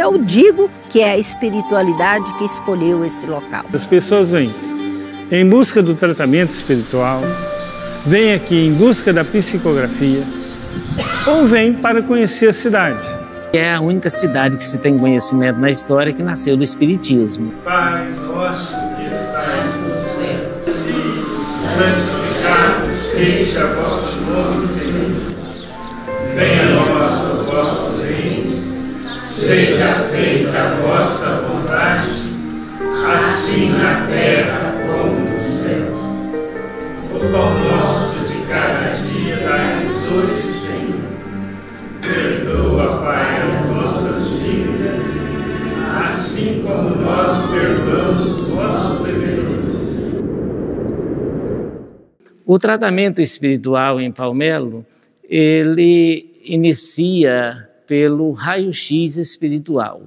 eu digo que é a espiritualidade que escolheu esse local. As pessoas vêm em busca do tratamento espiritual, vêm aqui em busca da psicografia, ou vêm para conhecer a cidade. É a única cidade que se tem conhecimento na história que nasceu do Espiritismo. Pai nosso que estais no céu, santificado seja o vosso nome, Senhor. Venha a nós o vosso reino, seja feita a vossa vontade, assim na terra como nos céus. O pão nosso de cada dia dai-nos hoje, Senhor. Perdoa, Pai, as nossas dívidas, assim como nós perdoamos os nossos devedores. O tratamento espiritual em Palmelo, ele inicia pelo raio-x espiritual.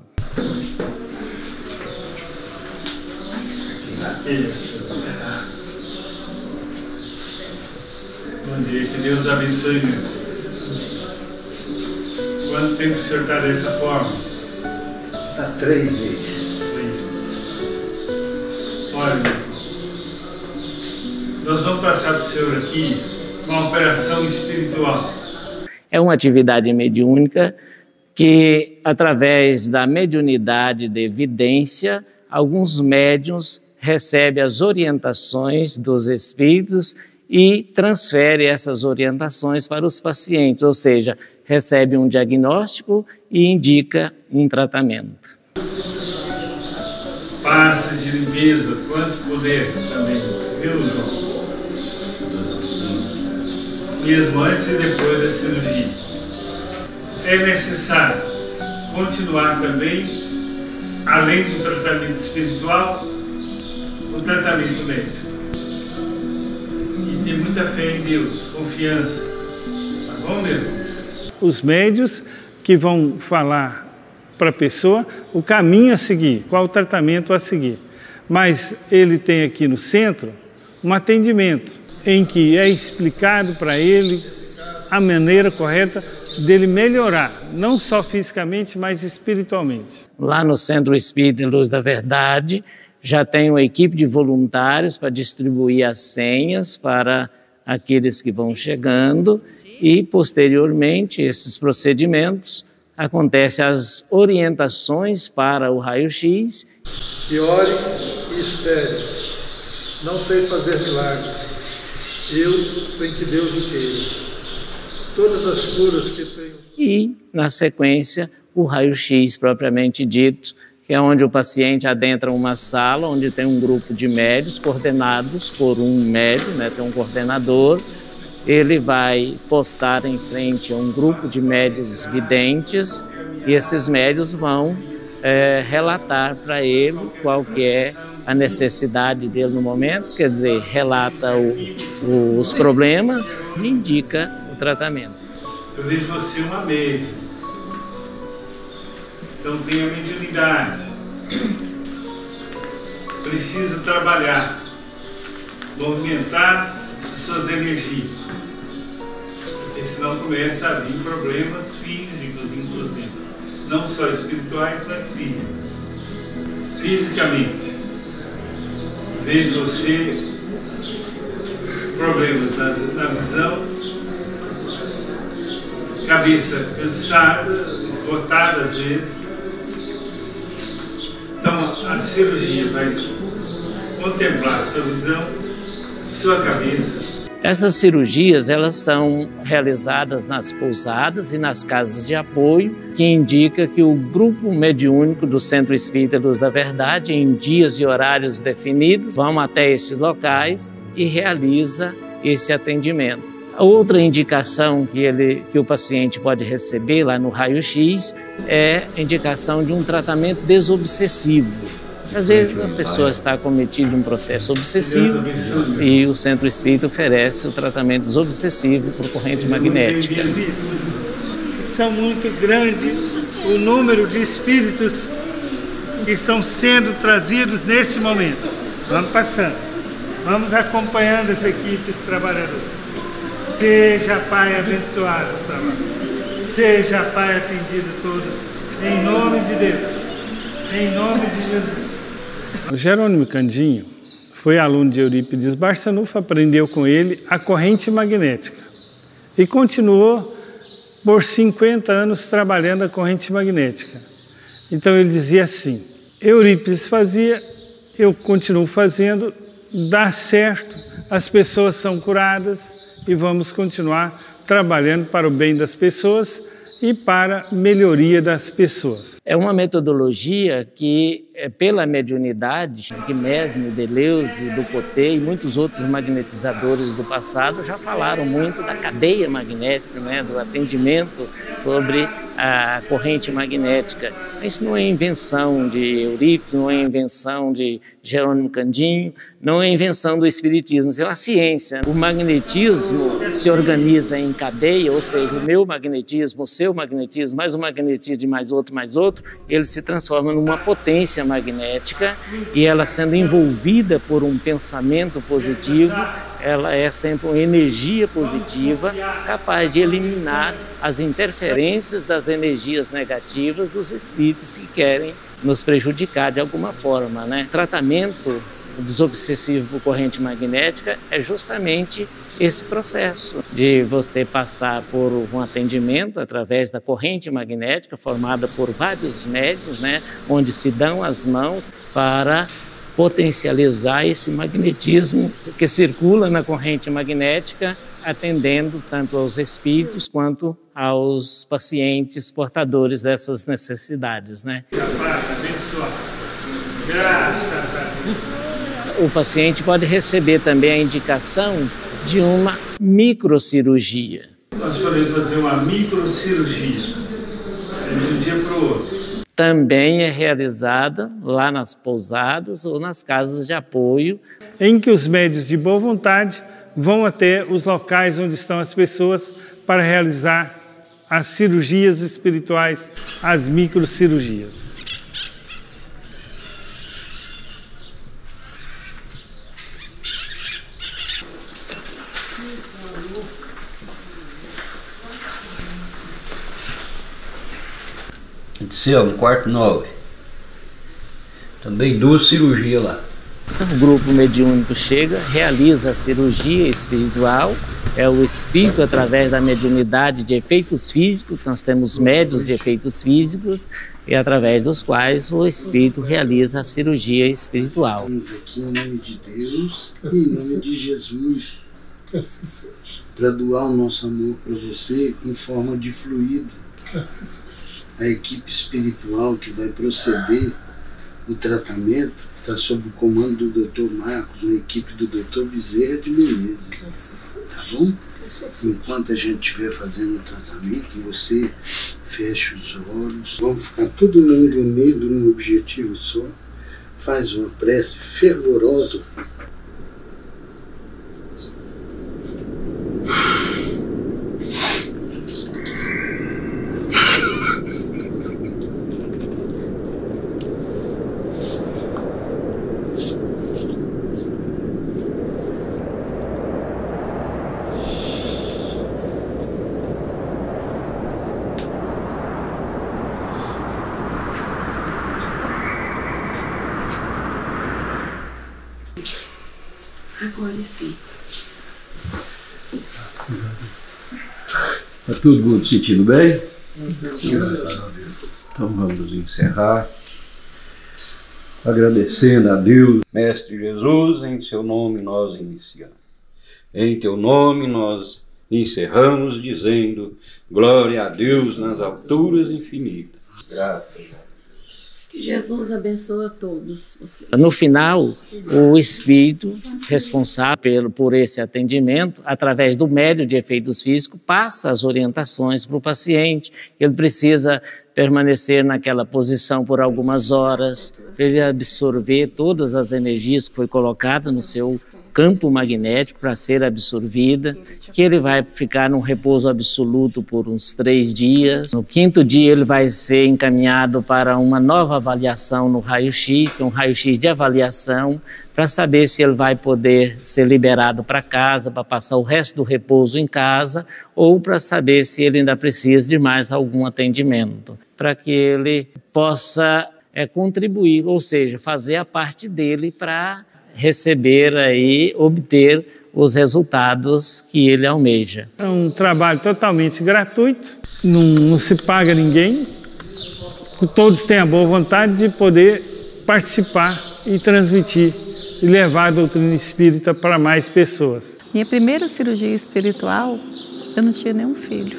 Bom dia, que Deus abençoe mesmo. Quanto tempo o senhor está dessa forma? Está 3 meses. 3 meses. Olha, nós vamos passar para o senhor aqui uma operação espiritual. É uma atividade mediúnica que, através da mediunidade de evidência, alguns médiuns recebem as orientações dos espíritos e transfere essas orientações para os pacientes, ou seja, recebe um diagnóstico e indica um tratamento. Passes de limpeza, quanto puder também, viu, João? Mesmo antes e depois da cirurgia. É necessário continuar também, além do tratamento espiritual, o tratamento médico. E ter muita fé em Deus, confiança. Tá bom, meu irmão? Os médios que vão falar para a pessoa o caminho a seguir, qual o tratamento a seguir. Mas ele tem aqui no centro um atendimento em que é explicado para ele a maneira correta dele melhorar, não só fisicamente, mas espiritualmente. Lá no Centro Espírita Luz da Verdade, já tem uma equipe de voluntários para distribuir as senhas para aqueles que vão chegando e, posteriormente, esses procedimentos, acontecem as orientações para o raio-x. E ore e espere. Não sei fazer milagres. Eu, sem que Deus o queira. Todas as curas que tenho. E, na sequência, o raio-x propriamente dito, que é onde o paciente adentra uma sala onde tem um grupo de médios coordenados por um médio, tem um coordenador. Ele vai postar em frente a um grupo de médios videntes e esses médios vão relatar para ele qual que é a necessidade dele no momento, quer dizer, relata os problemas e indica o tratamento. Eu vejo você uma médium, então tem a mediunidade, precisa trabalhar, movimentar as suas energias, porque senão começa a vir problemas físicos, inclusive, não só espirituais, mas físicos. Fisicamente, vejo você problemas na visão, cabeça cansada, esgotada às vezes. Então a cirurgia vai contemplar sua visão, sua cabeça. Essas cirurgias, elas são realizadas nas pousadas e nas casas de apoio, que indica que o grupo mediúnico do Centro Espírita Luz da Verdade, em dias e horários definidos, vão até esses locais e realiza esse atendimento. A outra indicação que o paciente pode receber lá no raio-x é a indicação de um tratamento desobsessivo. Às vezes a pessoa está acometida de um processo obsessivo e o Centro Espírita oferece o tratamento desobsessivo por corrente magnética. São muito grandes o número de espíritos que estão sendo trazidos nesse momento. Vamos passando, vamos acompanhando essa equipe, esse trabalhador. Seja, Pai, abençoado o trabalho. Seja, Pai, atendido todos Em nome de Deus. Em nome de Jesus. O Jerônimo Candinho foi aluno de Eurípides Barçanufo, aprendeu com ele a corrente magnética e continuou por 50 anos trabalhando a corrente magnética. Então ele dizia assim: Eurípides fazia, eu continuo fazendo, dá certo, as pessoas são curadas e vamos continuar trabalhando para o bem das pessoas e para a melhoria das pessoas. É uma metodologia que, pela mediunidade, que Mesmer, Deleuze, Ducotet e muitos outros magnetizadores do passado já falaram muito da cadeia magnética, né, do atendimento sobre a corrente magnética. Isso não é invenção de Eurípides, não é invenção de Jerônimo Candinho, não é invenção do Espiritismo, isso é uma ciência. O magnetismo se organiza em cadeia, ou seja, o meu magnetismo, o seu magnetismo, mais um magnetismo de mais outro, ele se transforma numa potência magnética e ela sendo envolvida por um pensamento positivo, ela é sempre uma energia positiva capaz de eliminar as interferências das energias negativas dos espíritos que querem nos prejudicar de alguma forma, né? O tratamento desobsessivo por corrente magnética é justamente esse processo de você passar por um atendimento através da corrente magnética formada por vários médiuns, né, onde se dão as mãos para potencializar esse magnetismo que circula na corrente magnética, atendendo tanto aos espíritos quanto aos pacientes portadores dessas necessidades, né? O paciente pode receber também a indicação de uma microcirurgia. Nós podemos fazer uma microcirurgia de um dia para o outro. Também é realizada lá nas pousadas ou nas casas de apoio, em que os médiuns de boa vontade vão até os locais onde estão as pessoas para realizar as cirurgias espirituais, as microcirurgias. Aconteceu no quarto 9. Também 2 cirurgias lá. O grupo mediúnico chega, realiza a cirurgia espiritual, é o espírito através da mediunidade de efeitos físicos, nós temos médiuns de efeitos físicos, e através dos quais o espírito realiza a cirurgia espiritual. Estamos aqui em nome de Deus e em nome de Jesus, para doar o nosso amor para você em forma de fluido. A equipe espiritual que vai proceder o tratamento está sob o comando do Dr. Marcos, uma equipe do Dr. Bezerra de Menezes, tá bom? Enquanto a gente estiver fazendo o tratamento, você fecha os olhos, vamos ficar todo mundo unido num objetivo só, faz uma prece fervorosa. Agora sim. Está todo mundo sentindo bem? Então vamos encerrar agradecendo a Deus, Mestre Jesus, em seu nome nós iniciamos. Em teu nome nós encerramos dizendo glória a Deus nas alturas infinitas. Graças a Deus. Que Jesus abençoe a todos vocês. No final, o espírito responsável por esse atendimento, através do médium de efeitos físicos, passa as orientações para o paciente. Ele precisa permanecer naquela posição por algumas horas, ele absorver todas as energias que foi colocada no seu campo magnético para ser absorvida, que ele vai ficar num repouso absoluto por uns 3 dias. No 5º dia ele vai ser encaminhado para uma nova avaliação no raio-x, que é um raio-x de avaliação, para saber se ele vai poder ser liberado para casa, para passar o resto do repouso em casa, ou para saber se ele ainda precisa de mais algum atendimento, para que ele possa contribuir, ou seja, fazer a parte dele para receber aí, obter os resultados que ele almeja. É um trabalho totalmente gratuito, não se paga ninguém, todos têm a boa vontade de poder participar e transmitir e levar a doutrina espírita para mais pessoas. Minha primeira cirurgia espiritual, eu não tinha nenhum filho,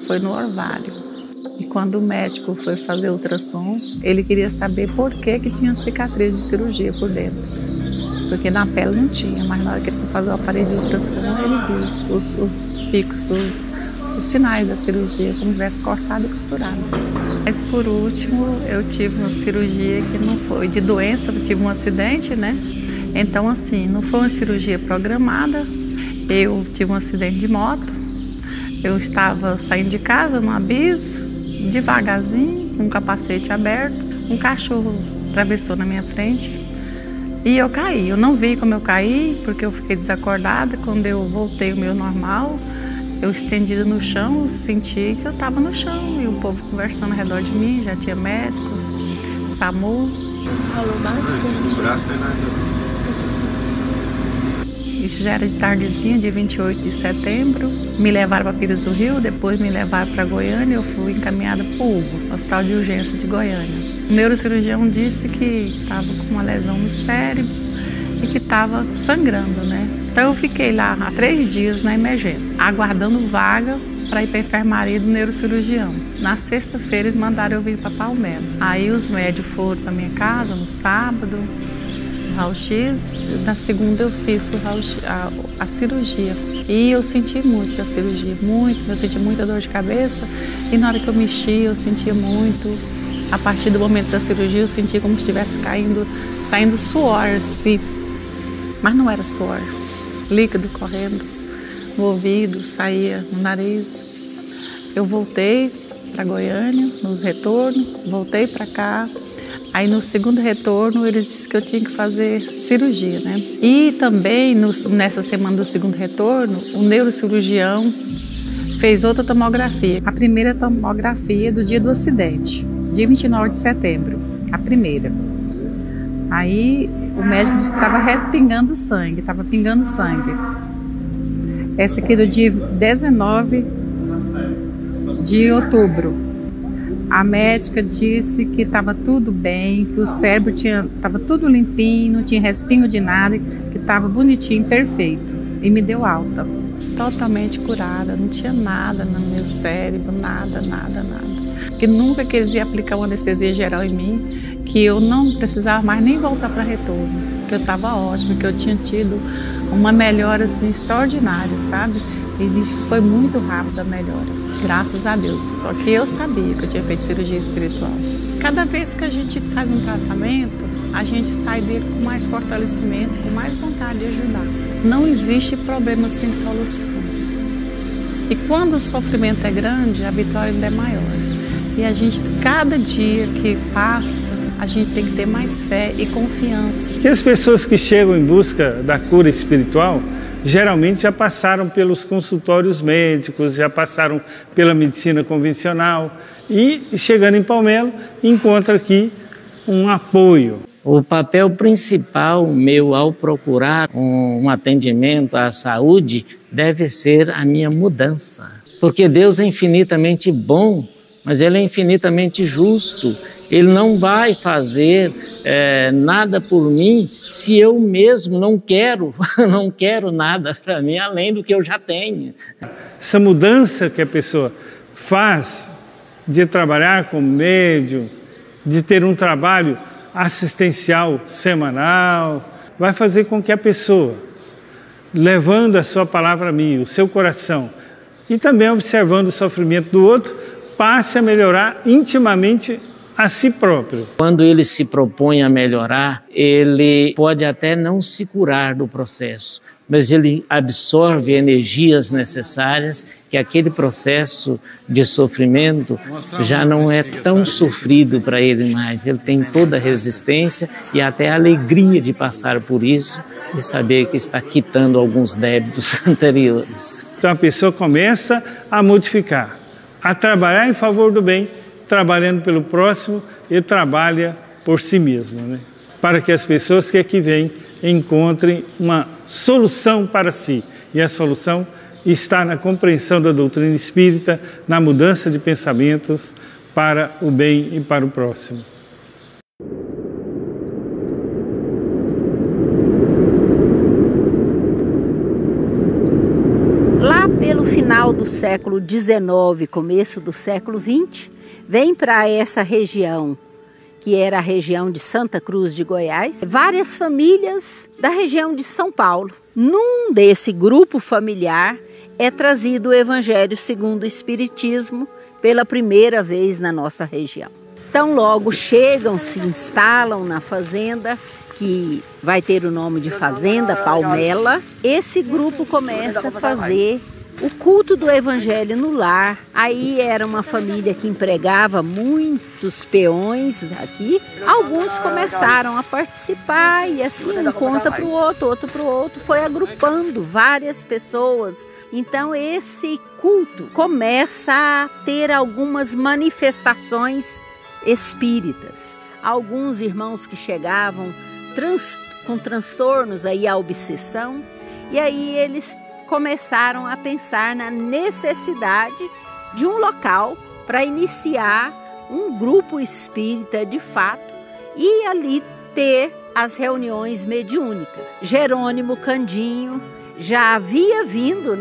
foi no ovário. E quando o médico foi fazer o ultrassom, ele queria saber por que tinha cicatriz de cirurgia por dentro. Porque na pele não tinha, mas na hora que ele foi fazer o aparelho de ultrassom, ele viu os picos, os sinais da cirurgia, como se tivesse cortado e costurado. Mas por último, eu tive uma cirurgia que não foi de doença, eu tive um acidente, né? Então assim, não foi uma cirurgia programada, eu tive um acidente de moto, eu estava saindo de casa numa bis, devagarzinho, com um capacete aberto, um cachorro atravessou na minha frente e eu caí. Eu não vi como eu caí, porque eu fiquei desacordada. Quando eu voltei ao meu normal, eu estendida no chão, senti que eu estava no chão e o povo conversando ao redor de mim, já tinha médicos, SAMU. Falou bastante. Isso já era de tardezinha, dia 28 de setembro. Me levaram para Pires do Rio, depois me levaram para Goiânia. Eu fui encaminhada para o Hugo, Hospital de Urgência de Goiânia. O neurocirurgião disse que estava com uma lesão no cérebro e que estava sangrando, né? Então eu fiquei lá há 3 dias na emergência, aguardando vaga para ir para a enfermaria do neurocirurgião. Na sexta-feira eles mandaram eu vir para Palmelo. Aí os médicos foram para minha casa no sábado, raio-x. Na segunda eu fiz a cirurgia e eu senti muito da cirurgia, eu senti muita dor de cabeça e na hora que eu mexi eu sentia muito. A partir do momento da cirurgia eu senti como se estivesse saindo suor assim, mas não era suor, líquido correndo no ouvido, saía no nariz. Eu voltei para Goiânia nos retornos, voltei para cá. Aí no segundo retorno eles disseram que eu tinha que fazer cirurgia, né? E também nessa semana do segundo retorno, o neurocirurgião fez outra tomografia. A primeira tomografia do dia do acidente, dia 29 de setembro, a primeira. Aí o médico disse que estava respingando sangue, estava pingando sangue. Essa aqui do dia 19 de outubro. A médica disse que estava tudo bem, que o cérebro estava tudo limpinho, não tinha respingo de nada, que estava bonitinho, perfeito. E me deu alta, totalmente curada, não tinha nada no meu cérebro, nada. Porque nunca que eles iam aplicar uma anestesia geral em mim, que eu não precisava mais nem voltar para retorno, que eu estava ótima, que eu tinha tido uma melhora assim, extraordinária, sabe? E isso foi muito rápido a melhora. Graças a Deus. Só que eu sabia que eu tinha feito cirurgia espiritual. Cada vez que a gente faz um tratamento, a gente sai dele com mais fortalecimento, com mais vontade de ajudar. Não existe problema sem solução. E quando o sofrimento é grande, a vitória ainda é maior. E a gente, cada dia que passa, a gente tem que ter mais fé e confiança. Que as pessoas que chegam em busca da cura espiritual geralmente já passaram pelos consultórios médicos, já passaram pela medicina convencional e, chegando em Palmelo, encontra aqui um apoio. O papel principal meu ao procurar um atendimento à saúde deve ser a minha mudança. Porque Deus é infinitamente bom, mas Ele é infinitamente justo. Ele não vai fazer nada por mim se eu mesmo não quero nada para mim, além do que eu já tenho. Essa mudança que a pessoa faz de trabalhar como médium, de ter um trabalho assistencial semanal, vai fazer com que a pessoa, levando a sua palavra a mim, o seu coração, e também observando o sofrimento do outro, passe a melhorar intimamente a si próprio. Quando ele se propõe a melhorar, ele pode até não se curar do processo, mas ele absorve energias necessárias que aquele processo de sofrimento já não é tão sofrido para ele mais. Ele tem toda a resistência e até a alegria de passar por isso e saber que está quitando alguns débitos anteriores. Então a pessoa começa a modificar, a trabalhar em favor do bem, trabalhando pelo próximo, ele trabalha por si mesmo, né? Para que as pessoas que aqui vêm encontrem uma solução para si. E a solução está na compreensão da doutrina espírita, na mudança de pensamentos para o bem e para o próximo. Lá pelo final do século XIX, começo do século XX, vem para essa região, que era a região de Santa Cruz de Goiás, várias famílias da região de São Paulo. Num desse grupo familiar é trazido o Evangelho segundo o Espiritismo pela primeira vez na nossa região. Então logo chegam, se instalam na fazenda, que vai ter o nome de Fazenda Palmela. Esse grupo começa a fazer o culto do Evangelho no lar. Aí era uma família que empregava muitos peões aqui. Alguns começaram a participar e assim um conta para o outro, outro para o outro, foi agrupando várias pessoas. Então esse culto começa a ter algumas manifestações espíritas. Alguns irmãos que chegavam com transtornos aí, a obsessão, e aí eles começaram a pensar na necessidade de um local para iniciar um grupo espírita de fato e ali ter as reuniões mediúnicas. Jerônimo Candinho já havia vindo,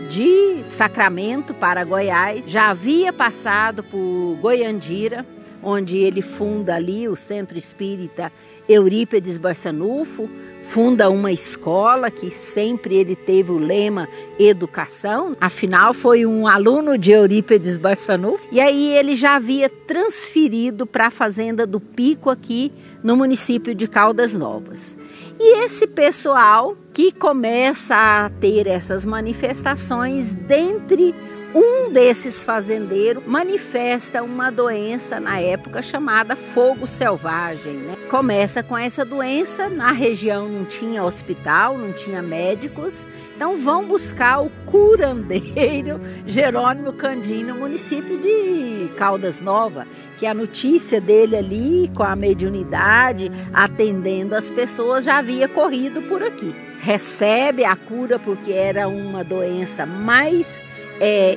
de Sacramento para Goiás, já havia passado por Goiandira, onde ele funda ali o Centro Espírita Eurípides Barçanufo, funda uma escola que sempre ele teve o lema educação, afinal foi um aluno de Eurípides Barçanufo, e aí ele já havia transferido para a Fazenda do Pico aqui no município de Caldas Novas. E esse pessoal que começa a ter essas manifestações, dentre um desses fazendeiros manifesta uma doença na época chamada fogo selvagem, Começa com essa doença, na região não tinha hospital, não tinha médicos, então vão buscar o curandeiro Jerônimo Candinho no município de Caldas Novas, que a notícia dele ali com a mediunidade, atendendo as pessoas, já havia corrido por aqui. Recebe a cura porque era uma doença mais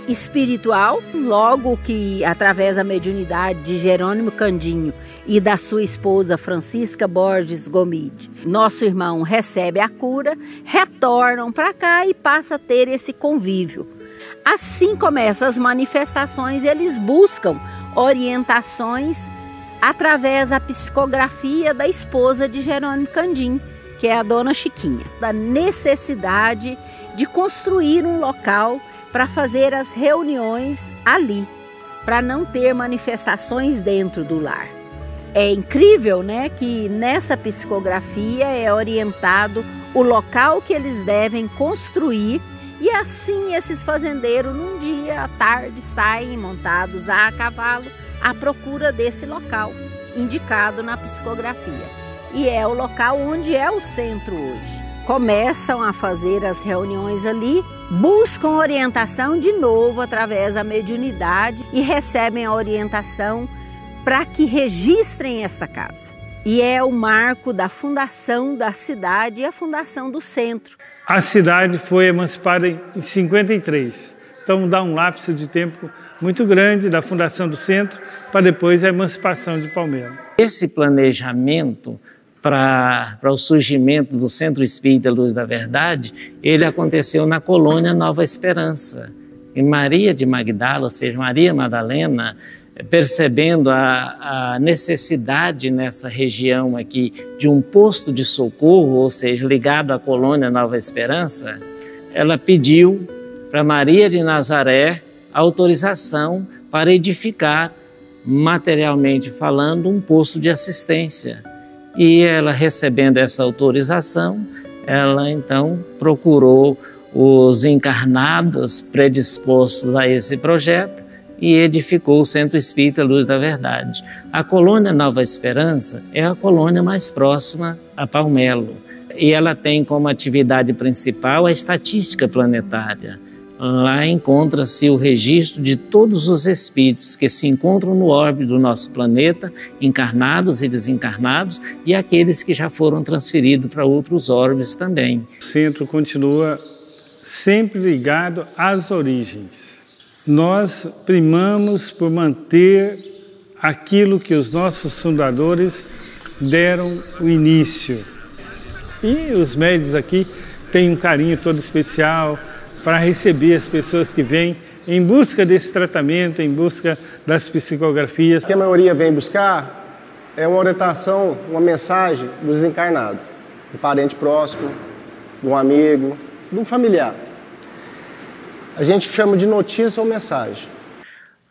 espiritual, logo que através da mediunidade de Jerônimo Candinho e da sua esposa Francisca Borges Gomide, nosso irmão recebe a cura, retornam para cá e passa a ter esse convívio. Assim começam as manifestações, eles buscam orientações através da psicografia da esposa de Jerônimo Candinho, que é a dona Chiquinha, da necessidade de construir um local para fazer as reuniões ali, para não ter manifestações dentro do lar. É incrível, que nessa psicografia é orientado o local que eles devem construir e assim esses fazendeiros num dia à tarde saem montados a cavalo à procura desse local indicado na psicografia. E é o local onde é o centro hoje. Começam a fazer as reuniões ali, buscam orientação de novo através da mediunidade e recebem a orientação para que registrem esta casa. E é o marco da fundação da cidade e a fundação do centro. A cidade foi emancipada em 53, então dá um lapso de tempo muito grande da fundação do centro para depois a emancipação de Palmela. Esse planejamento para o surgimento do Centro Espírita Luz da Verdade, ele aconteceu na colônia Nova Esperança. E Maria de Magdala, ou seja, Maria Madalena, percebendo a necessidade nessa região aqui de um posto de socorro, ou seja, ligado à colônia Nova Esperança, ela pediu para Maria de Nazaré autorização para edificar materialmente falando, um posto de assistência. E ela, recebendo essa autorização, ela então procurou os encarnados predispostos a esse projeto e edificou o Centro Espírita Luz da Verdade. A colônia Nova Esperança é a colônia mais próxima a Palmelo e ela tem como atividade principal a estatística planetária. Lá encontra-se o registro de todos os espíritos que se encontram no orbe do nosso planeta, encarnados e desencarnados, e aqueles que já foram transferidos para outros orbes também. O centro continua sempre ligado às origens. Nós primamos por manter aquilo que os nossos fundadores deram o início. E os médios aqui têm um carinho todo especial para receber as pessoas que vêm em busca desse tratamento, em busca das psicografias. O que a maioria vem buscar é uma orientação, uma mensagem do desencarnado, um parente próximo, de um amigo, de um familiar. A gente chama de notícia ou mensagem.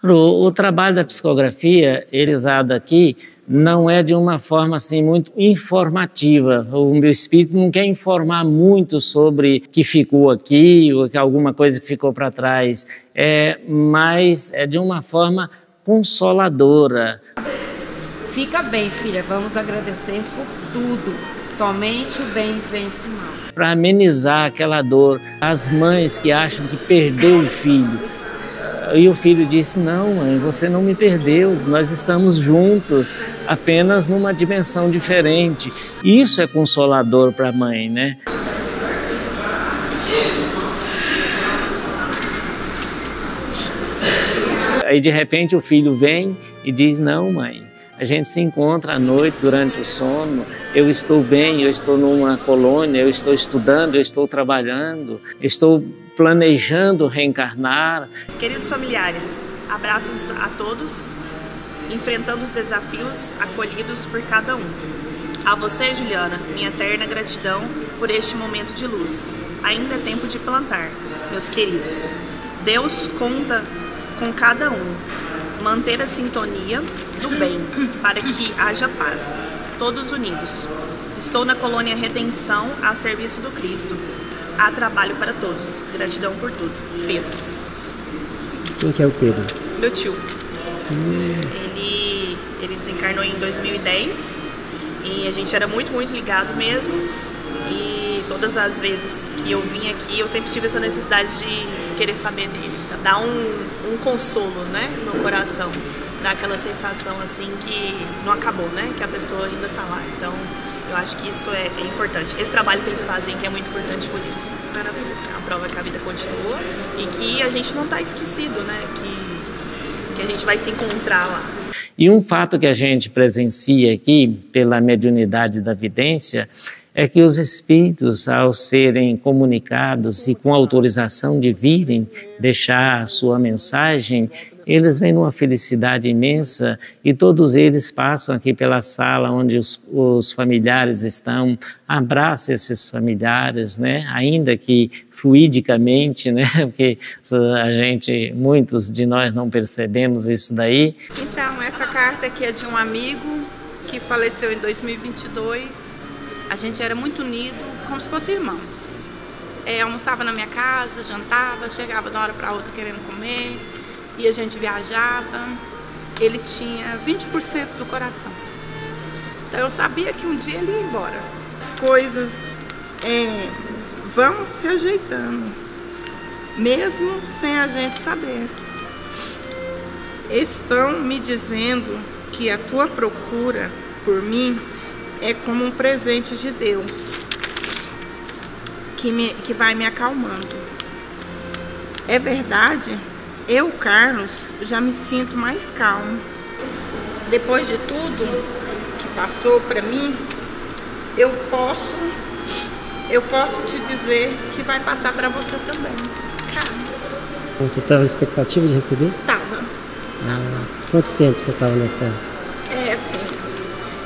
O trabalho da psicografia, realizado aqui, não é de uma forma assim muito informativa. O meu espírito não quer informar muito sobre o que ficou aqui, ou que alguma coisa que ficou para trás, mas é de uma forma consoladora. Fica bem, filha, vamos agradecer por tudo. Somente o bem vence o mal. Para amenizar aquela dor, as mães que acham que perdeu o filho. E o filho disse, não, mãe, você não me perdeu, nós estamos juntos, apenas numa dimensão diferente. Isso é consolador para a mãe, né? Aí de repente o filho vem e diz, não, mãe, a gente se encontra à noite durante o sono, eu estou bem, eu estou numa colônia, eu estou estudando, eu estou trabalhando, eu estou planejando reencarnar. Queridos familiares, abraços a todos, enfrentando os desafios acolhidos por cada um. A você, Juliana, minha eterna gratidão por este momento de luz. Ainda é tempo de plantar, meus queridos. Deus conta com cada um. Manter a sintonia do bem, para que haja paz. Todos unidos. Estou na colônia Redenção a serviço do Cristo. Há trabalho para todos. Gratidão por tudo. Pedro. Quem que é o Pedro? Meu tio. Ele desencarnou em 2010 e a gente era muito ligado mesmo. E todas as vezes que eu vim aqui, eu sempre tive essa necessidade de querer saber dele. Dar um consolo, né, no coração. Dar aquela sensação assim que não acabou, né? Que a pessoa ainda está lá. Então, eu acho que isso é importante. Esse trabalho que eles fazem que é muito importante por isso. A prova é que a vida continua e que a gente não está esquecido, né? Que a gente vai se encontrar lá. E um fato que a gente presencia aqui, pela mediunidade da vidência, é que os espíritos, ao serem comunicados e com autorização de virem deixar a sua mensagem, eles vêm numa felicidade imensa e todos eles passam aqui pela sala onde os familiares estão, abraçam esses familiares, né? Ainda que fluidicamente, né? Porque muitos de nós não percebemos isso daí. Então, essa carta aqui é de um amigo que faleceu em 2022. A gente era muito unido, como se fossem irmãos. Almoçava na minha casa, jantava, chegava de uma hora para outra querendo comer. E a gente viajava, ele tinha 20% do coração. Então eu sabia que um dia ele ia embora. As coisas vão se ajeitando, mesmo sem a gente saber. Estão me dizendo que a tua procura por mim é como um presente de Deus, que vai me acalmando. É verdade? Eu, Carlos, já me sinto mais calmo. Depois de tudo que passou para mim, eu posso te dizer que vai passar para você também, Carlos. Você estava na expectativa de receber? Tava. Quanto tempo você estava nessa? Sim.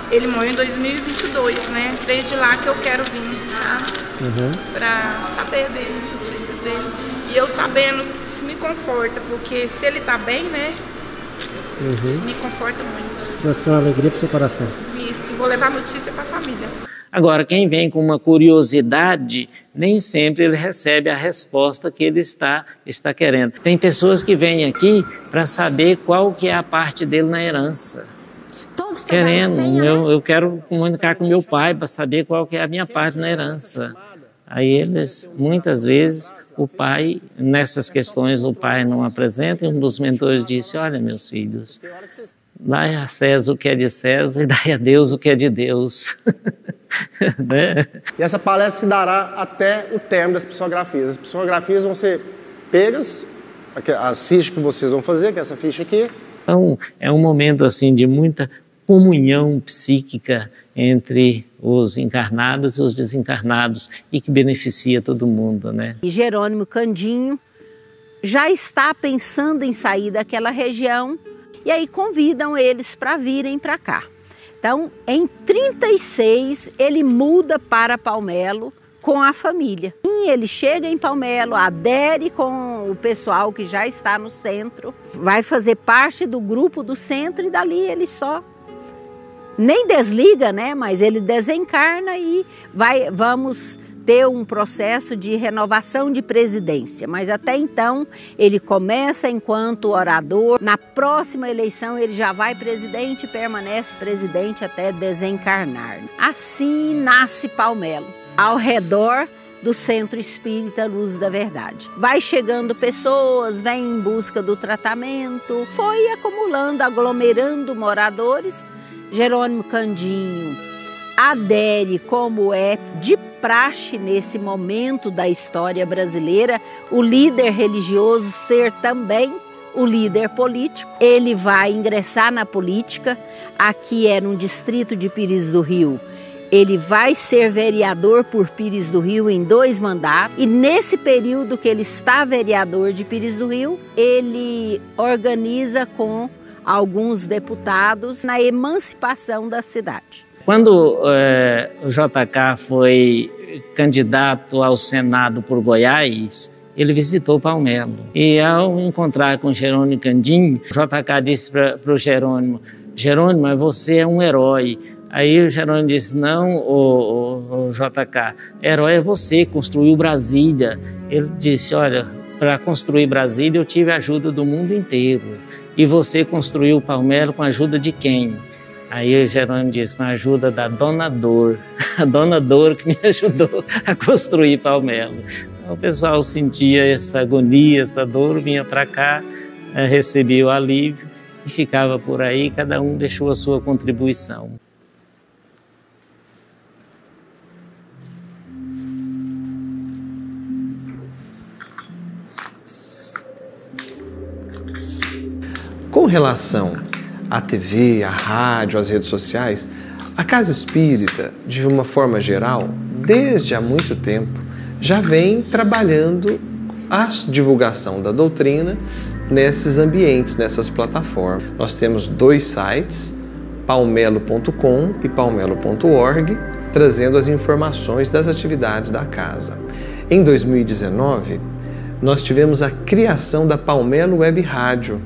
Ele morreu em 2022, né? Desde lá que eu quero vir, tá? Para saber dele, notícias dele. E eu sabendo que isso me conforta, porque se ele tá bem, né? Me conforta muito. Trouxe uma alegria para o seu coração. Isso, vou levar notícia para a família. Agora, quem vem com uma curiosidade, nem sempre ele recebe a resposta que ele está querendo. Tem pessoas que vêm aqui para saber qual que é a parte dele na herança. Todos querendo, senha, eu quero comunicar com meu pai para saber qual que é a minha parte na herança. Aí eles, muitas vezes, o pai, nessas questões, o pai não apresenta, e um dos mentores disse, olha, meus filhos, dai a César o que é de César e dai a Deus o que é de Deus. Né? E essa palestra se dará até o término das psicografias. As psicografias vão ser pegas, as fichas que vocês vão fazer, que é essa ficha aqui. Então, é um momento assim de muita comunhão psíquica entre os encarnados e os desencarnados e que beneficia todo mundo, né? E Jerônimo Candinho já está pensando em sair daquela região e aí convidam eles para virem para cá. Então, em 36, ele muda para Palmelo com a família. E ele chega em Palmelo, adere com o pessoal que já está no centro, vai fazer parte do grupo do centro e dali ele só nem desliga, né? Mas ele desencarna e vamos ter um processo de renovação de presidência. Mas até então ele começa enquanto orador. Na próxima eleição ele já vai presidente e permanece presidente até desencarnar. Assim nasce Palmelo, ao redor do Centro Espírita Luz da Verdade. Vai chegando pessoas, vem em busca do tratamento, foi acumulando, aglomerando moradores. Jerônimo Candinho adere, como é de praxe nesse momento da história brasileira, o líder religioso ser também o líder político. Ele vai ingressar na política, aqui é no distrito de Pires do Rio. Ele vai ser vereador por Pires do Rio em 2 mandatos e nesse período que ele está vereador de Pires do Rio, ele organiza com alguns deputados na emancipação da cidade. Quando o JK foi candidato ao Senado por Goiás, ele visitou Palmelo. E ao encontrar com Jerônimo Candinho, o JK disse para o Jerônimo, Jerônimo, você é um herói. Aí o Jerônimo disse, não, o JK, herói é você, construiu Brasília. Ele disse, olha, para construir Brasília eu tive a ajuda do mundo inteiro. E você construiu Palmelo com a ajuda de quem? Aí o Jerônimo disse, com a ajuda da Dona Dor. A Dona Dor que me ajudou a construir Palmelo. Então o pessoal sentia essa agonia, essa dor, vinha para cá, recebia o alívio e ficava por aí, cada um deixou a sua contribuição. Com relação à TV, à rádio, às redes sociais, a Casa Espírita, de uma forma geral, desde há muito tempo, já vem trabalhando a divulgação da doutrina nesses ambientes, nessas plataformas. Nós temos 2 sites, palmelo.com e palmelo.org, trazendo as informações das atividades da casa. Em 2019, nós tivemos a criação da Palmelo Web Rádio.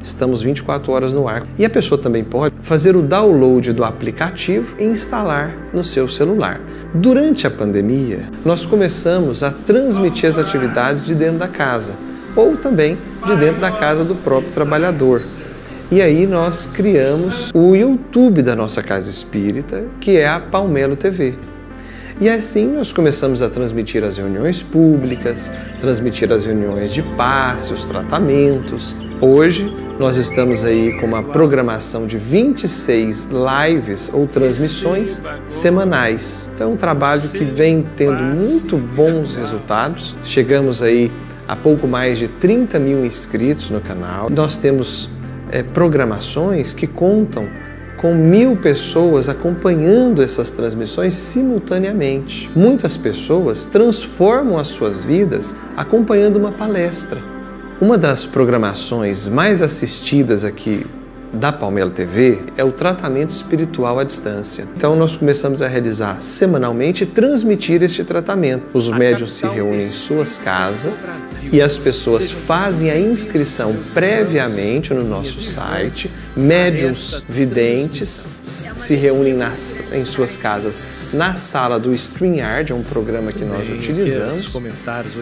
Estamos 24 horas no ar. E a pessoa também pode fazer o download do aplicativo e instalar no seu celular. Durante a pandemia, nós começamos a transmitir as atividades de dentro da casa, ou também de dentro da casa do próprio trabalhador. E aí nós criamos o YouTube da nossa Casa Espírita, que é a Palmelo TV. E assim nós começamos a transmitir as reuniões públicas, transmitir as reuniões de passe, os tratamentos. Hoje nós estamos aí com uma programação de 26 lives ou transmissões semanais. Então é um trabalho que vem tendo muito bons resultados. Chegamos aí a pouco mais de 30 mil inscritos no canal. Nós temos programações que contam com 1000 pessoas acompanhando essas transmissões simultaneamente. Muitas pessoas transformam as suas vidas acompanhando uma palestra. Uma das programações mais assistidas aqui da Palmelo TV é o tratamento espiritual à distância. Então nós começamos a realizar semanalmente e transmitir este tratamento. Os médiuns se reúnem em suas casas e as pessoas fazem a inscrição previamente no nosso site. Médiuns videntes se reúnem em suas casas na sala do StreamYard, é um programa que nós utilizamos,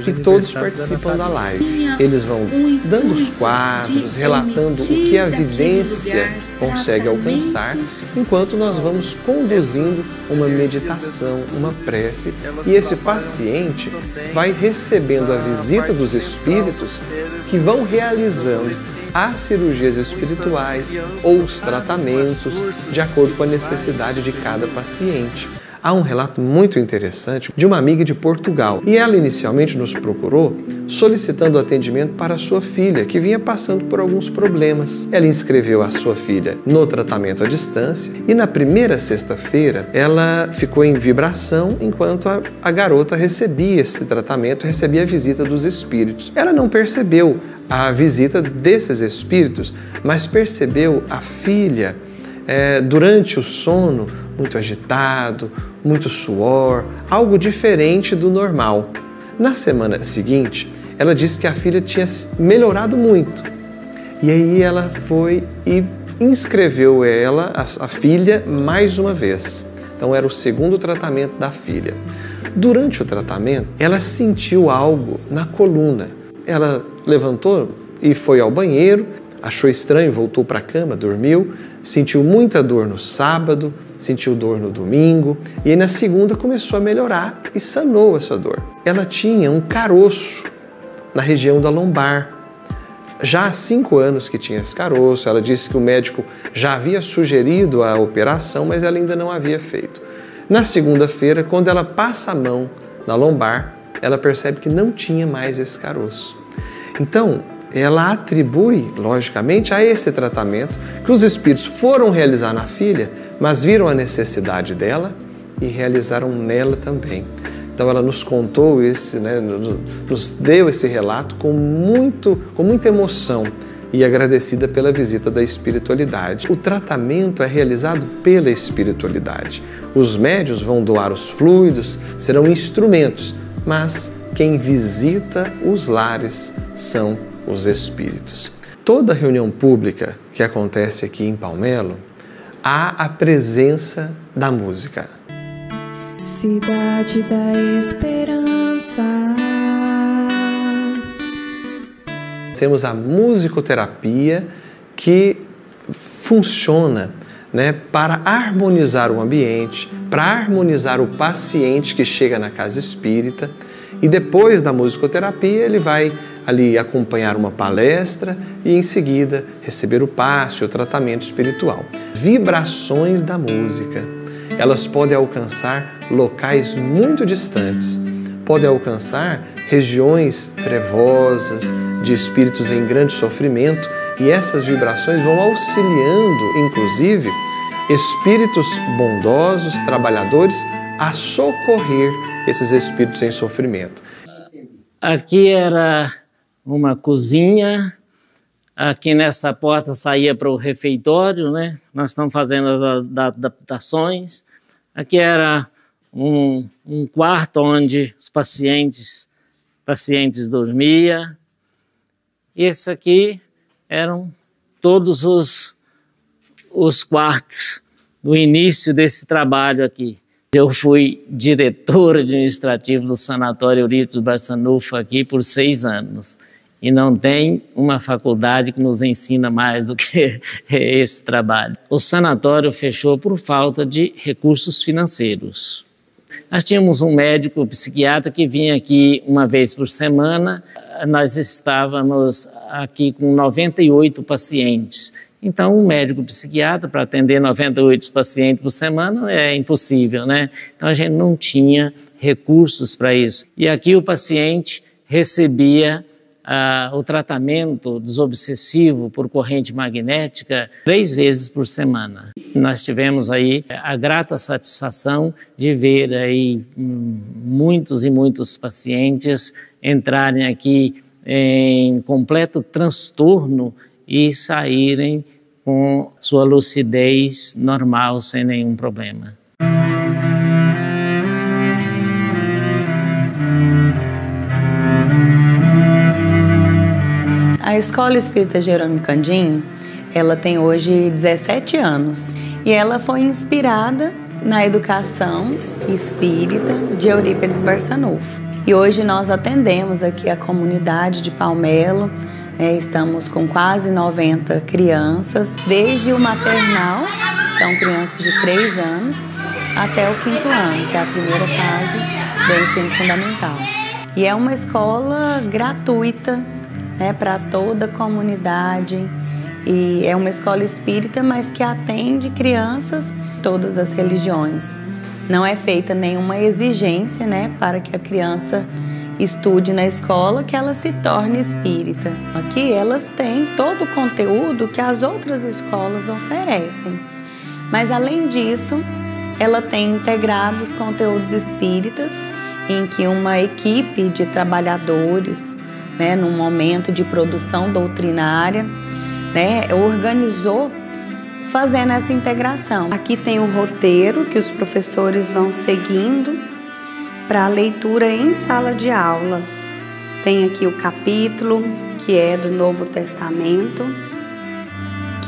e todos participam da live. Eles vão dando os quadros, relatando o que a vidência consegue alcançar, enquanto nós vamos conduzindo uma meditação, uma prece, e esse paciente vai recebendo a visita dos espíritos que vão realizando as cirurgias espirituais ou os tratamentos de acordo com a necessidade de cada paciente. Há um relato muito interessante de uma amiga de Portugal e ela inicialmente nos procurou solicitando atendimento para a sua filha, que vinha passando por alguns problemas. Ela inscreveu a sua filha no tratamento à distância e na primeira sexta-feira ela ficou em vibração enquanto a garota recebia esse tratamento, recebia a visita dos espíritos. Ela não percebeu a visita desses espíritos, mas percebeu a filha durante o sono muito agitado, muito suor, algo diferente do normal. Na semana seguinte, ela disse que a filha tinha melhorado muito. E aí ela foi e inscreveu a filha mais uma vez. Então era o segundo tratamento da filha. Durante o tratamento, ela sentiu algo na coluna. Ela levantou e foi ao banheiro, achou estranho, voltou para a cama, dormiu, sentiu muita dor no sábado, sentiu dor no domingo e aí na segunda começou a melhorar e sanou essa dor. Ela tinha um caroço na região da lombar. Já há 5 anos que tinha esse caroço, ela disse que o médico já havia sugerido a operação, mas ela ainda não havia feito. Na segunda-feira, quando ela passa a mão na lombar, ela percebe que não tinha mais esse caroço. Então, ela atribui, logicamente, a esse tratamento que os espíritos foram realizar na filha, mas viram a necessidade dela e realizaram nela também. Então ela nos contou nos deu esse relato com muita emoção e agradecida pela visita da espiritualidade. O tratamento é realizado pela espiritualidade. Os médiuns vão doar os fluidos, serão instrumentos, mas quem visita os lares são os espíritos. Toda reunião pública que acontece aqui em Palmelo, há a presença da música. Cidade da Esperança. Temos a musicoterapia que funciona para harmonizar o ambiente, para harmonizar o paciente que chega na casa espírita, e depois da musicoterapia ele vai ali acompanhar uma palestra e em seguida receber o passe, o tratamento espiritual. Vibrações da música, elas podem alcançar locais muito distantes, podem alcançar regiões trevosas, de espíritos em grande sofrimento, e essas vibrações vão auxiliando, inclusive, espíritos bondosos, trabalhadores, a socorrer esses espíritos em sofrimento. Aqui era uma cozinha, aqui nessa porta saía para o refeitório, né? Nós estamos fazendo as adaptações. Aqui era um quarto onde os pacientes dormiam. E esse aqui eram todos os quartos do início desse trabalho aqui. Eu fui diretor administrativo do Sanatório Eurípides Barçanufo aqui por 6 anos. E não tem uma faculdade que nos ensina mais do que esse trabalho. O sanatório fechou por falta de recursos financeiros. Nós tínhamos um médico psiquiatra que vinha aqui uma vez por semana. Nós estávamos aqui com 98 pacientes. Então, um médico psiquiatra para atender 98 pacientes por semana é impossível, né? Então, a gente não tinha recursos para isso. E aqui o paciente recebia o tratamento desobsessivo por corrente magnética 3 vezes por semana. Nós tivemos aí a grata satisfação de ver aí muitos e muitos pacientes entrarem aqui em completo transtorno e saírem com sua lucidez normal, sem nenhum problema. A Escola Espírita Jerônimo Candim, ela tem hoje 17 anos e ela foi inspirada na educação espírita de Eurípides Barçanufo. E hoje nós atendemos aqui a comunidade de Palmelo, estamos com quase 90 crianças, desde o maternal, são crianças de 3 anos, até o 5º ano, que é a primeira fase do ensino fundamental. E é uma escola gratuita, para toda a comunidade, e é uma escola espírita, mas que atende crianças de todas as religiões. Não é feita nenhuma exigência, para que a criança estude na escola, que ela se torne espírita. Aqui elas têm todo o conteúdo que as outras escolas oferecem. Mas além disso, ela tem integrado os conteúdos espíritas, em que uma equipe de trabalhadores, num momento de produção doutrinária, organizou fazendo essa integração. Aqui tem um roteiro que os professores vão seguindo para a leitura em sala de aula. Tem aqui o capítulo que é do Novo Testamento,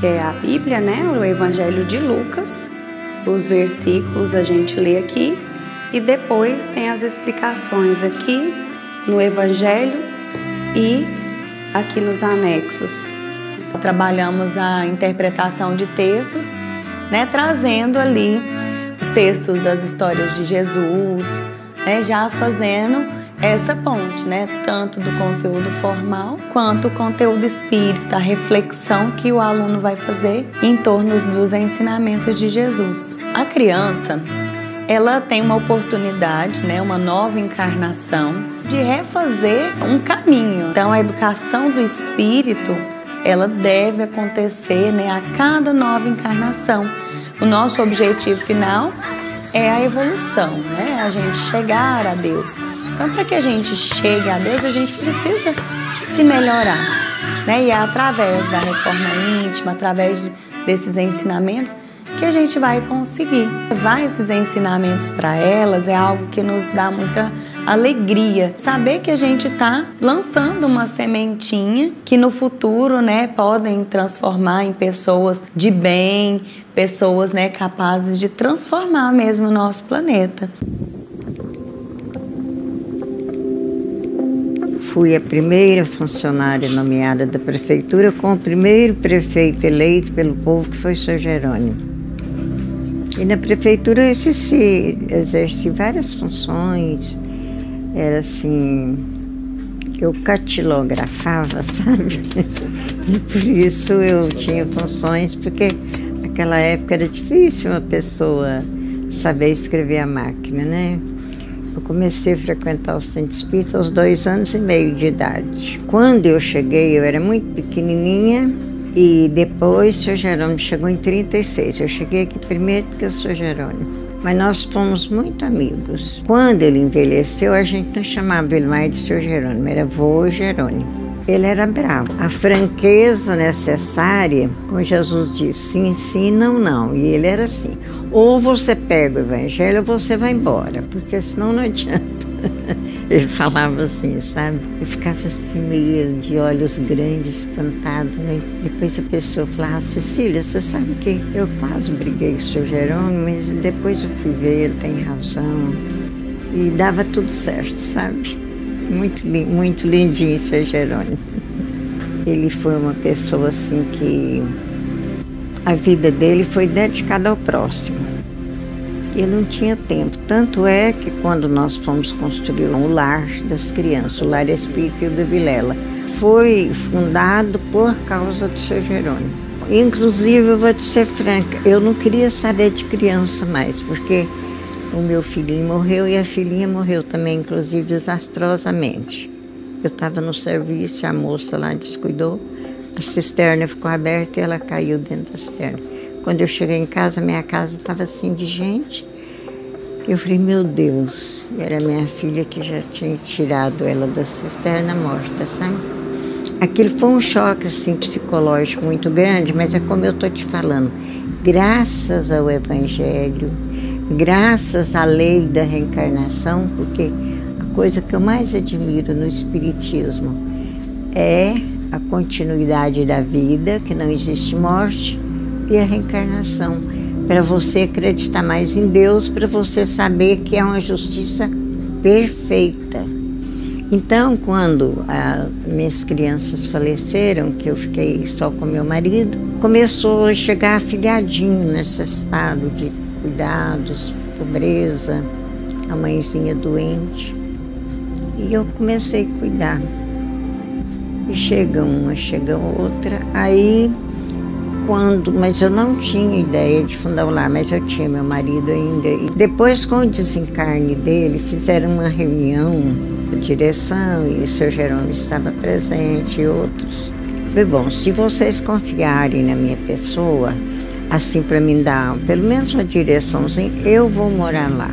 que é a Bíblia, o Evangelho de Lucas. Os versículos a gente lê aqui e depois tem as explicações aqui no Evangelho e aqui nos anexos. Trabalhamos a interpretação de textos, trazendo ali os textos das histórias de Jesus, já fazendo essa ponte, tanto do conteúdo formal quanto o conteúdo espírita, a reflexão que o aluno vai fazer em torno dos ensinamentos de Jesus. A criança, ela tem uma oportunidade, uma nova encarnação, de refazer um caminho. Então, a educação do espírito, ela deve acontecer a cada nova encarnação. O nosso objetivo final é a evolução, a gente chegar a Deus. Então, para que a gente chegue a Deus, a gente precisa se melhorar. E é através da reforma íntima, através desses ensinamentos, que a gente vai conseguir. Levar esses ensinamentos para elas é algo que nos dá muita alegria. Saber que a gente está lançando uma sementinha que no futuro, podem transformar em pessoas de bem, pessoas, capazes de transformar mesmo o nosso planeta. Fui a primeira funcionária nomeada da prefeitura com o primeiro prefeito eleito pelo povo, que foi o Sr. Jerônimo. E na prefeitura eu exerci várias funções. Era assim, eu catilografava, sabe? E por isso eu tinha funções, porque naquela época era difícil uma pessoa saber escrever a máquina, Eu comecei a frequentar o Centro Espírita aos 2 anos e meio de idade. Quando eu cheguei, eu era muito pequenininha, e depois o Sr. Jerônimo chegou em 36. Eu cheguei aqui primeiro do que o Sr. Jerônimo. Mas nós fomos muito amigos. Quando ele envelheceu, a gente não chamava ele mais de Sr. Jerônimo, era vô Jerônimo. Ele era bravo. A franqueza necessária, como Jesus disse, sim, sim, não, não. E ele era assim, ou você pega o evangelho ou você vai embora, porque senão não adianta. Ele falava assim, sabe? Eu ficava assim, meio de olhos grandes, espantado, Depois a pessoa falava, Cecília, você sabe que eu quase briguei com o Sr. Jerônimo, mas depois eu fui ver, ele tem razão. E dava tudo certo, sabe? Muito lindinho o Sr. Jerônimo. Ele foi uma pessoa assim que a vida dele foi dedicada ao próximo. Ele não tinha tempo. Tanto é que quando nós fomos construir o lar das crianças, o Lar Espírita do Vilela, foi fundado por causa do Sr. Jerônimo. Inclusive, eu vou te ser franca, eu não queria saber de criança mais, porque o meu filhinho morreu e a filhinha morreu também, inclusive desastrosamente. Eu estava no serviço, a moça lá descuidou, a cisterna ficou aberta e ela caiu dentro da cisterna. Quando eu cheguei em casa, minha casa estava assim de gente. Eu falei, meu Deus, era minha filha que já tinha tirado ela da cisterna morta, sabe? Aquilo foi um choque assim, psicológico muito grande, mas é como eu estou te falando, graças ao Evangelho, graças à lei da reencarnação, porque a coisa que eu mais admiro no Espiritismo é a continuidade da vida, que não existe morte, e a reencarnação, para você acreditar mais em Deus, para você saber que é uma justiça perfeita. Então, quando minhas crianças faleceram, que eu fiquei só com meu marido, começou a chegar afilhadinho nesse estado de cuidados, pobreza, a mãezinha doente. E eu comecei a cuidar. E chega uma, chega outra. Aí, mas eu não tinha ideia de fundar o lar, mas eu tinha meu marido ainda. E depois, com o desencarne dele, fizeram uma reunião, a direção, e o seu Jerônimo estava presente e outros. Falei, bom, se vocês confiarem na minha pessoa, assim para me dar pelo menos uma direçãozinha, eu vou morar lá.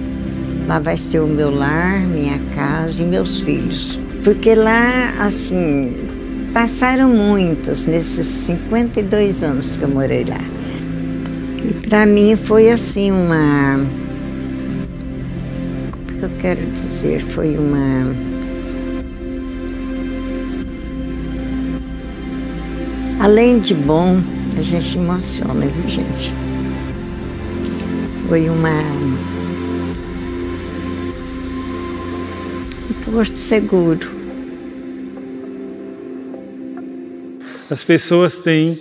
Lá vai ser o meu lar, minha casa e meus filhos. Porque lá, assim, passaram muitas nesses 52 anos que eu morei lá. E para mim foi assim uma... Como que eu quero dizer? Foi uma... Além de bom, a gente emociona, viu, gente? Foi um porto seguro. As pessoas têm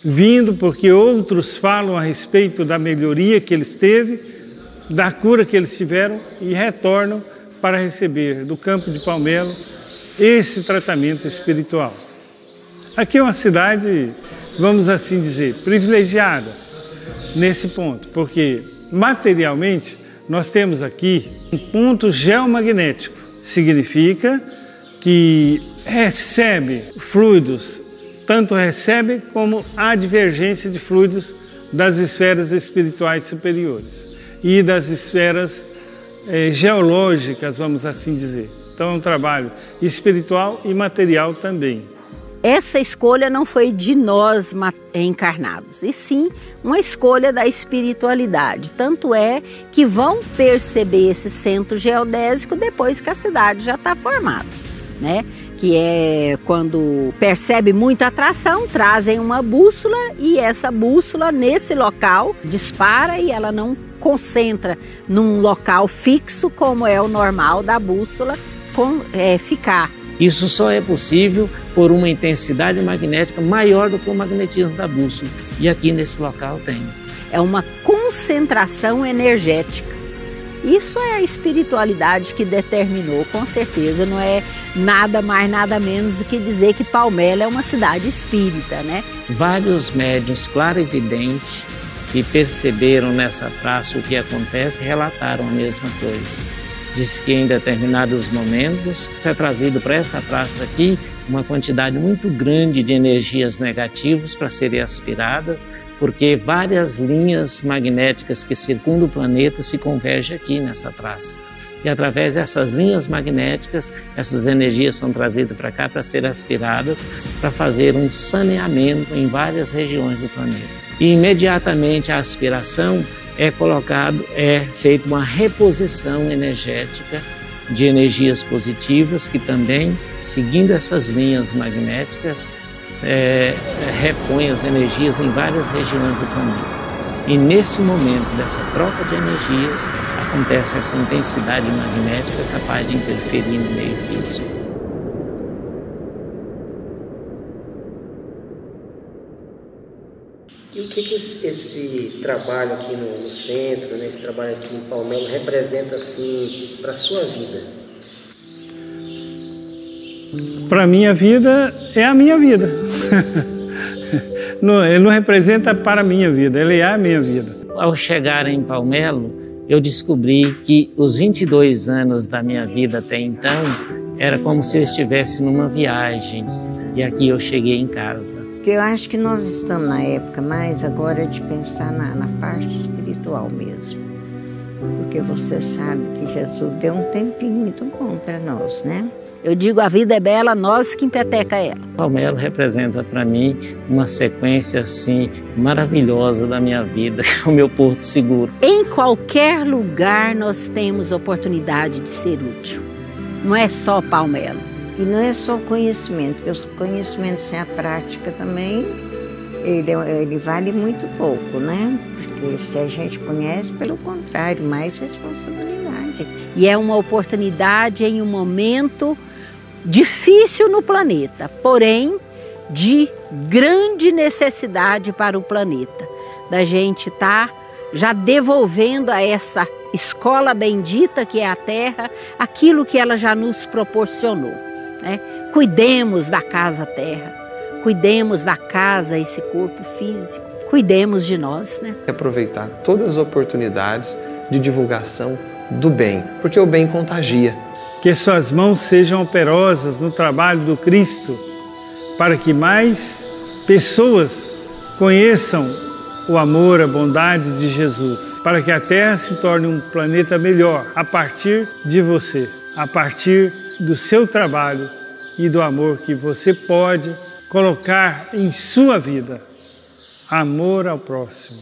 vindo porque outros falam a respeito da melhoria que eles teve, da cura que eles tiveram e retornam para receber do Campo de Palmelo esse tratamento espiritual. Aqui é uma cidade, vamos assim dizer, privilegiada nesse ponto, porque materialmente nós temos aqui um ponto geomagnético. Significa que recebe fluidos, tanto recebe como a divergência de fluidos das esferas espirituais superiores e das esferas geológicas, vamos assim dizer. Então é um trabalho espiritual e material também. Essa escolha não foi de nós encarnados, e sim uma escolha da espiritualidade. Tanto é que vão perceber esse centro geodésico depois que a cidade já está formada, né? Que é quando percebe muita atração, trazem uma bússola e essa bússola nesse local dispara e ela não concentra num local fixo como é o normal da bússola ficar. Isso só é possível por uma intensidade magnética maior do que o magnetismo da bússola. E aqui nesse local tem. É uma concentração energética. Isso é a espiritualidade que determinou, com certeza. Não é nada mais, nada menos do que dizer que Palmelo é uma cidade espírita, né? Vários médiuns clarividentes que perceberam nessa praça o que acontece relataram a mesma coisa. Diz que em determinados momentos é trazido para essa praça aqui uma quantidade muito grande de energias negativas para serem aspiradas, porque várias linhas magnéticas que circundam o planeta se convergem aqui nessa praça. E através dessas linhas magnéticas, essas energias são trazidas para cá para serem aspiradas, para fazer um saneamento em várias regiões do planeta. E imediatamente a aspiração é feita uma reposição energética de energias positivas que também, seguindo essas linhas magnéticas, repõe as energias em várias regiões do planeta. E nesse momento dessa troca de energias, acontece essa intensidade magnética capaz de interferir no meio físico. E o que esse trabalho aqui no centro, né, esse trabalho aqui em Palmelo, representa assim para a sua vida? Para a minha vida, é a minha vida. Ele não representa para a minha vida, ele é a minha vida. Ao chegar em Palmelo, eu descobri que os 22 anos da minha vida até então era como se eu estivesse numa viagem e aqui eu cheguei em casa. Eu acho que nós estamos na época mais agora de pensar na parte espiritual mesmo. Porque você sabe que Jesus deu um tempinho muito bom para nós, né? Eu digo, a vida é bela, nós que empeteca ela. Palmelo representa para mim uma sequência assim maravilhosa da minha vida, o meu porto seguro. Em qualquer lugar nós temos oportunidade de ser útil. Não é só Palmelo. E não é só o conhecimento, porque o conhecimento sem a prática também, ele vale muito pouco, né? Porque se a gente conhece, pelo contrário, mais responsabilidade. E é uma oportunidade em um momento difícil no planeta, porém de grande necessidade para o planeta. Da gente estar já devolvendo a essa escola bendita que é a Terra, aquilo que ela já nos proporcionou. Né? Cuidemos da casa Terra, cuidemos da casa, esse corpo físico, cuidemos de nós. Né? Aproveitar todas as oportunidades de divulgação do bem, porque o bem contagia. Que suas mãos sejam operosas no trabalho do Cristo, para que mais pessoas conheçam o amor, a bondade de Jesus, para que a Terra se torne um planeta melhor a partir de você, a partir do seu trabalho e do amor que você pode colocar em sua vida. Amor ao próximo.